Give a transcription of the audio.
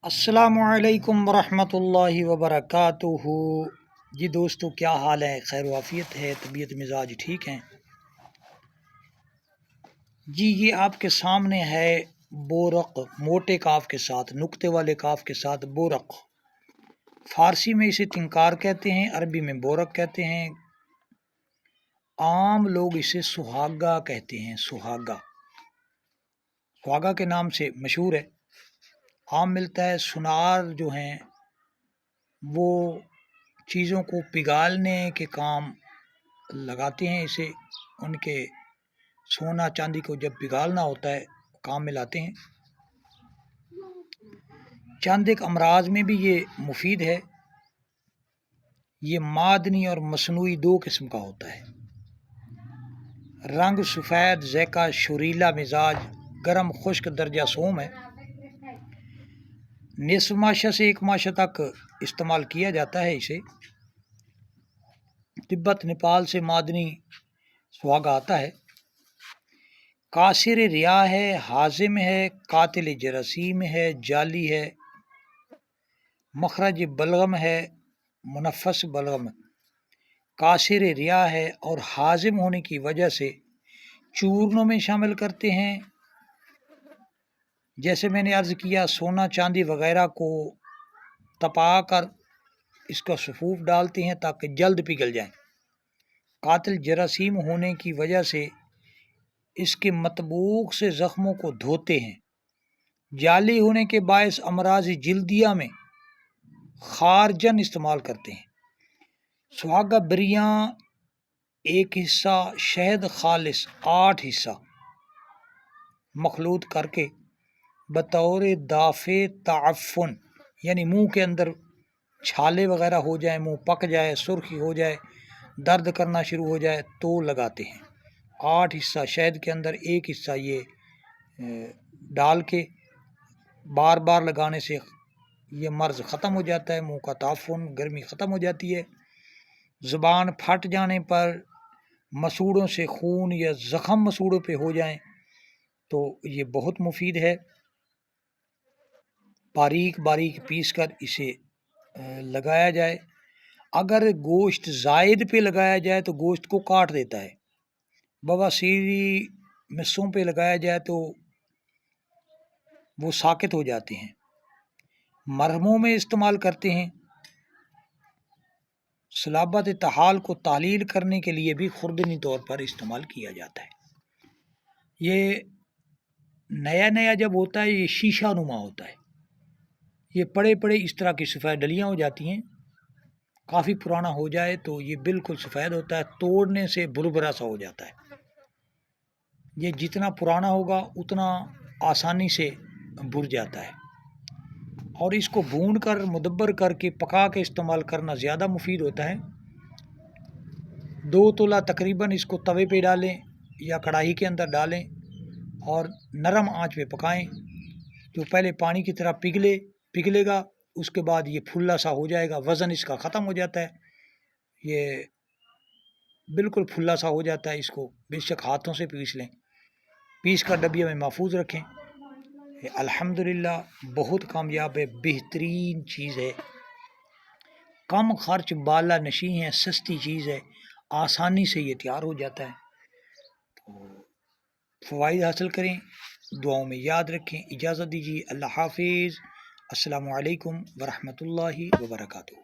السلام علیکم ورحمۃ اللہ وبرکاتہ۔ جی دوستو، کیا حال ہے؟ خیر و عافیت ہے؟ طبیعت مزاج ٹھیک ہیں؟ جی یہ آپ کے سامنے ہے بورق، موٹے کاف کے ساتھ، نقطے والے کاف کے ساتھ بورق۔ فارسی میں اسے تنکار کہتے ہیں، عربی میں بورق کہتے ہیں، عام لوگ اسے سہاگا کہتے ہیں۔ سہاگا کے نام سے مشہور ہے، عام ملتا ہے۔ سنار جو ہیں وہ چیزوں کو پگھالنے کے کام لگاتے ہیں اسے، ان کے سونا چاندی کو جب پگھالنا ہوتا ہے کام میں لاتے ہیں۔ چند ایک امراض میں بھی یہ مفید ہے۔ یہ معدنی اور مصنوعی دو قسم کا ہوتا ہے۔ رنگ سفید، ذائقہ شریلا، مزاج گرم خشک، درجہ سوم ہے۔ نصف ماشا سے 1 ماشا تک استعمال کیا جاتا ہے اسے۔ تبت نیپال سے معدنی سہاگا آتا ہے۔ کاسر ریا ہے، ہاضم ہے، قاتل جراثیم ہے، جالی ہے، مخرج بلغم ہے، منفس بلغم۔ کاسر ریا ہے اور ہاضم ہونے کی وجہ سے چورنوں میں شامل کرتے ہیں۔ جیسے میں نے عرض کیا، سونا چاندی وغیرہ کو تپا کر اس کا صفوف ڈالتے ہیں تاکہ جلد پگھل جائیں۔ قاتل جراثیم ہونے کی وجہ سے اس کے مطبوق سے زخموں کو دھوتے ہیں۔ جالی ہونے کے باعث امراض جلدیہ میں خارجن استعمال کرتے ہیں۔ سہاگا بریاں 1 حصہ، شہد خالص 8 حصہ مخلوط کر کے بطور دافع تعفن، یعنی منہ کے اندر چھالے وغیرہ ہو جائیں، منہ پک جائے، سرخی ہو جائے، درد کرنا شروع ہو جائے تو لگاتے ہیں۔ 8 حصہ شہد کے اندر 1 حصہ یہ ڈال کے بار بار لگانے سے یہ مرض ختم ہو جاتا ہے، منہ کا تعفن، گرمی ختم ہو جاتی ہے۔ زبان پھٹ جانے پر، مسوڑوں سے خون یا زخم مسوڑوں پہ ہو جائیں تو یہ بہت مفید ہے۔ باریک باریک پیس کر اسے لگایا جائے۔ اگر گوشت زائد پہ لگایا جائے تو گوشت کو کاٹ دیتا ہے۔ بواسیری مصوں پہ لگایا جائے تو وہ ساکت ہو جاتے ہیں۔ مرہموں میں استعمال کرتے ہیں۔ صلابت طحال کو تحلیل کرنے کے لیے بھی خوردنی طور پر استعمال کیا جاتا ہے۔ یہ نیا جب ہوتا ہے یہ شیشہ نما ہوتا ہے، یہ پڑے اس طرح کی سفید ڈلیاں ہو جاتی ہیں۔ کافی پرانا ہو جائے تو یہ بالکل سفید ہوتا ہے، توڑنے سے بربرا سا ہو جاتا ہے۔ یہ جتنا پرانا ہوگا اتنا آسانی سے بھر جاتا ہے، اور اس کو بھون کر مدبر کر کے پکا کے استعمال کرنا زیادہ مفید ہوتا ہے۔ 2 تولہ تقریباً اس کو توے پہ ڈالیں یا کڑاہی کے اندر ڈالیں اور نرم آنچ پہ پکائیں۔ جو پہلے پانی کی طرح پگھلے گا، اس کے بعد یہ پھلا سا ہو جائے گا، وزن اس کا ختم ہو جاتا ہے، یہ بالکل پھلا سا ہو جاتا ہے۔ اس کو بے شک ہاتھوں سے پیس لیں، پیس کر ڈبیا میں محفوظ رکھیں۔ الحمدللہ بہت کامیاب ہے، بہترین چیز ہے، کم خرچ، بالا نشیں ہے، سستی چیز ہے، آسانی سے یہ تیار ہو جاتا ہے۔ تو فوائد حاصل کریں، دعاؤں میں یاد رکھیں۔ اجازت دیجیے، اللہ حافظ، السلام علیکم ورحمۃ اللہ وبرکاتہ۔